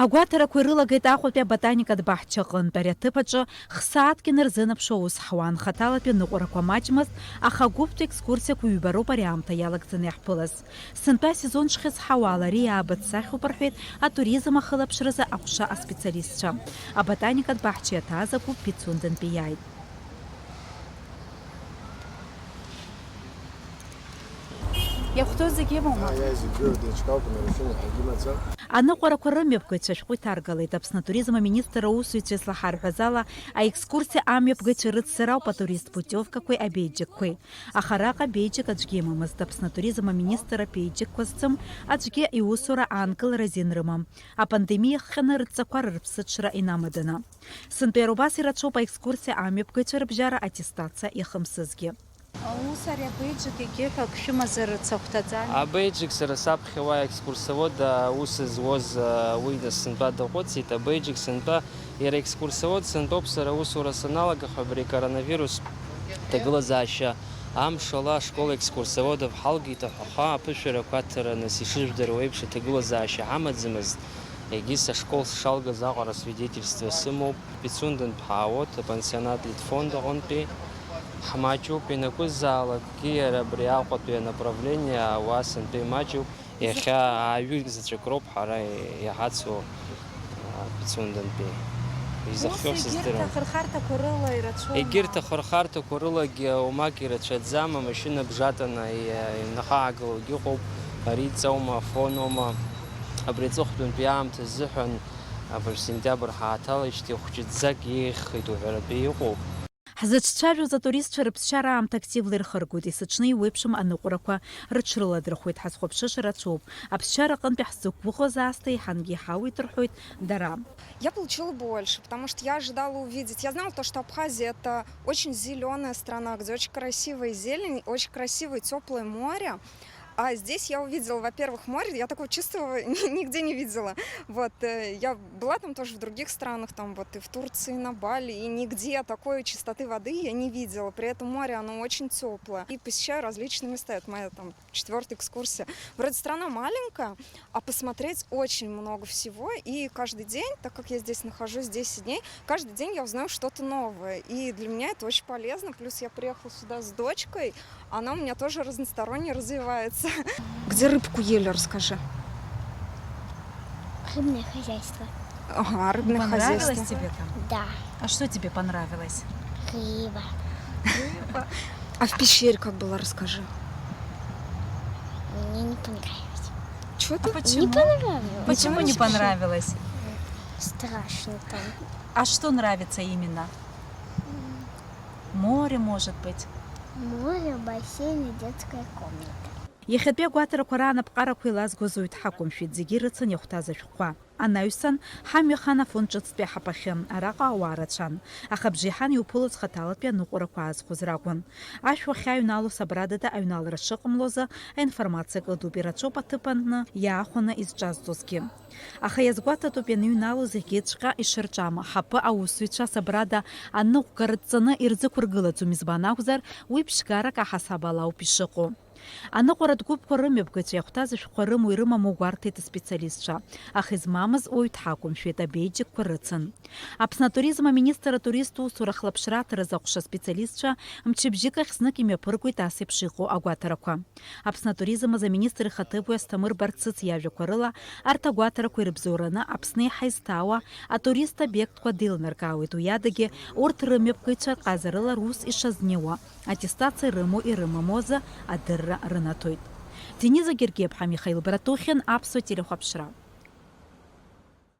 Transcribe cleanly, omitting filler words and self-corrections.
Агәаҭарақәа ирылагеит Аҟәатәи аботаникатә баҳчаҟынтә. Ари аҭыԥаҿы хсааҭк инарзынаԥшуа аус ҳуан. Хаҭалатәи аныҟәарақәа маҷмызт, аха гәыԥтә екскурсиақәа ҩбароуп ари аамҭа иалагӡаны иаҳԥылаз. Сынтәа асезон шхьыц ҳауала ари иаабыццахьоуп рҳәеит атуризм ахылаԥшразы аҟәша аспециалистцәа. Аботаникатә баҳча иаҭааз агәыԥ Пицундантәи иааит. Иахәҭоу зегьы имоума? Аныҟәарақәа рымҩаԥгаҩцәа ашәҟәы иҭаргалеит. Аԥсны атуризм аминистр аусзуҩцәа ислаҳарҳәаз ала, аекскурсиа амҩаԥгаҩцәа рыццара ауп атурист путиовкақәеи абеиџьыкқәеи. Аха араҟа беиџьык аӡәгьы имамызт. Аԥсны атуризм аминистр абеиџьыкқәа зцым аӡәгьы иусура аанкылара азин рымам. Апандемиа ххьаны рыдҵақәа рырԥсыҽра инамаданы. Сынтәа убас ираҽоуп аекскурсиа амҩаԥгаҩцәа рыбжьара аттестациа иахымсызгьы. Аус ари абеиџьык егьырҭ ак шәымазар цахәҭаӡами? Абеиџьык сара саԥхьа екскурсовод аус зуаз уи сынтәа даҟәыҵит. Абеиџьык сынтәа иара екскурсовод сынтәоуп сара усура саналага абри коронавирус ҭагылазаашьа амш ала ашкол екскурсоводов ҳалгеит аҳәаха аԥышәарақәа аҭараны ишыжәдыруа еиԥш аҭагылазаашьа ҳамаӡамызт. Егьи сашкол сшалгаз аҟара свидетельство сымоуп. Пицундантә ҳаауеит, апансионат Литфонд аҟынтәи. Ҳмаҷуп, ианакәызаалакгьы иара абри Аҟәатәи анаправление ауаа сынтәа имаҷуп. Иахьа ааҩы заҵәык роуп ҳара иаҳацу Пицундантәи. Изахиоу сыздыруам. Егьырҭ ахырхарҭақәа рылагьы аумак ирацәаӡам, амашьына бжатаны инахаагылогьы ыҟоуп. Ари ҵоума, фоноума. Абри аҵыхәтәантәи аамҭа азыҳәан сентиабр ҳааҭалеижьҭеи хәҷыӡак иеиӷьхеит уҳәаратәы иҟоуп. Ҳзыҿцәажәоз атуристцәа рыԥсшьара аамҭа активла ирхыргоит. Есыҽны иуеиԥшым аныҟәарақәа рыҽрыладырхәеит. Ҳазхәаԥшыша рацәоуп. Аԥсшьара аҟынтәи ҳзықәгәыӷуаз аасҭа иҳангьы иҳауит рҳәоит дара. Я получила больше, потому что я ожидала увидеть. Я знала то, что Абхазия — это очень зеленая страна, где очень красивая зелень, очень красивое теплое море. А здесь я увидела, во-первых, море, я такого чувства нигде не видела. Вот, я была там тоже в других странах, там вот и в Турции, и на Бали, и нигде такой чистоты воды я не видела. При этом море, оно очень теплое. И посещаю различные места. Это моя там 4-я экскурсия. Вроде страна маленькая, а посмотреть очень много всего. И каждый день, так как я здесь нахожусь 10 дней, каждый день я узнаю что-то новое. И для меня это очень полезно. Плюс я приехала сюда с дочкой, она у меня тоже разносторонне развивается. Где рыбку ели, расскажи. Рыбное хозяйство. Ага, рыбное хозяйство. Понравилось тебе там? Да. А что тебе понравилось? Рыба. А в пещере как было, расскажи. Мне не понравилось. Чего ты? Почему? Не понравилось. Почему не понравилось? Страшно там. А что нравится именно? Море, может быть? Море, бассейн и детская комната. Иахьатәи агәаҭарақәа раанапҟарақәа илазгәызоит ҳақәымшәеит. Зегьы ирыцын иахәҭаз ашәҟәқәа. Анаҩсан ҳамҩахан афонд ҿыцтәи ҳаԥахьын. Араҟа ауаа рацәан. Аха бжеиҳан иуԥылоз хаҭалатәи аныҟәарақәа аазхәоз ракәын. Ашә уахьааҩнало сабрадада аҩналара шыҟамлозы аинформациа кыдуп. Ираҽоуп аҭыԥ аҟны иаахәаны изҿазҵозгьы. Аха иазгәаҭатәуп ианыҩнало зегьыҵәҟьа ишырҿама. Ҳаԥы аусзуҩцәа сабрада аныҟәга рыдҵаны ирзықәыргылаӡом. Избан акәзар, уи ԥшьгарак аҳасаб ала ауп ишыҟоу. Аныҟәаратә гәыԥқәа рымҩаԥгаҩцәа иахәҭаз ашәҟәқәа рымоу ирымаму гәарҭеит аспециалистцәа. Аха измамыз уаҩ дҳақәымшәеит, абеиџьыкқәа рыцын. Аԥсны атуризм аминистр atuрист усура хлаԥшраҭараз аҟәша аспециалистцәа мчыбжьык ахь знык имҩаԥыргоит ас еиԥш иҟоу агәаҭарақәа. Аԥсны атуризм аминистр ихаҭыԥуаҩ Асҭамыр Барцыц иажәақәа рыла арҭ агәаҭарақәа ирыбзоураны Аԥсны еиҳа изҭаауа атурист обиектқәа деилнаркаауеит. Уи адагьы урҭ рымҩаԥгаҩцәа ҟазарыла рус ишазниуа аттестациа ирымоу ирымаму азы адырра рынаҭоит. Дениза Гергиев-ҳа, Михаил Братухин, Аԥсуа телехәаԥшра.